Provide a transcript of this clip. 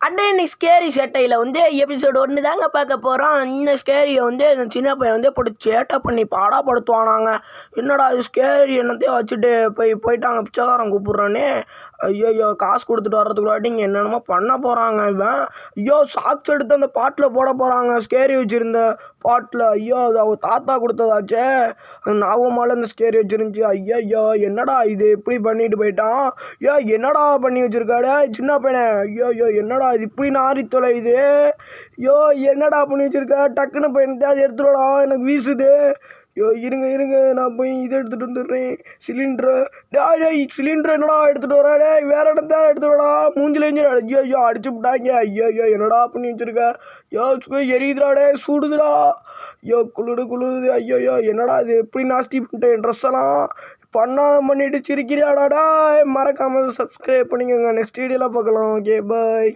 அண்ணே இன்னைக்கு ஸ்கேரி சேட்டையில் வந்து எபிசோடு 1 தாங்க பார்க்க போகிறோம். இந்த ஸ்கேரியை வந்து இந்த சின்ன பையன் வந்து போட்டு சேட்டை பண்ணி பாடாப்படுத்துவானாங்க. என்னடா இது ஸ்கேரி என்னத்தையும் வச்சுட்டு போயிட்டாங்க பிச்சைக்காரன் கூப்பிட்றானே. ஐயோ காசு கொடுத்துட்டு வர்றதுக்குள்ளாட்டி இங்கே என்னென்னமோ பண்ண போகிறாங்க இவன். ஐயோ சாக்ஸ் எடுத்து அந்த பாட்டில் போட போகிறாங்க. ஸ்கேரி வச்சுருந்த பாட்டில். ஐயோ அது அவங்க தாத்தா கொடுத்ததாச்சே. நாகமால இந்த ஸ்கேரி வச்சுருந்துச்சி. ஐயோ என்னடா இது இப்படி பண்ணிட்டு போயிட்டான். என்னடா பண்ணி வச்சுருக்காடே சின்ன பையனை. ஐயோ என்னடா இது இப்படி நாரி தொலையுது. ஐயோ என்னடா பண்ணி வச்சுருக்க. டக்குன்னு போய் எனக்கு எடுத்துடா, எனக்கு வீசுது. இருங்க நான் போய் இதை எடுத்துகிட்டு வந்துடுறேன். சிலிண்டர் என்னடா எடுத்துகிட்டு வரா. வேறு இடத்த எடுத்துடா. மூஞ்சிலேஞ்சு ஐயோ அடிச்சு விட்டாங்க. ஐயோ என்னடா பண்ணி வச்சுருக்க. எரியுதுடா சூடுதுடா. குளுது. ஐயோ என்னடா இது எப்படி நாஸ்தி பண்ணிட்டேன் ட்ரெஸ் எல்லாம். பண்ணிட்டு சிரிக்கிறியாடாடா. மறக்காமல் சப்ஸ்கிரைப் பண்ணிக்கோங்க. நெக்ஸ்ட் வீடியோவில் பார்க்கலாம். Okay bye.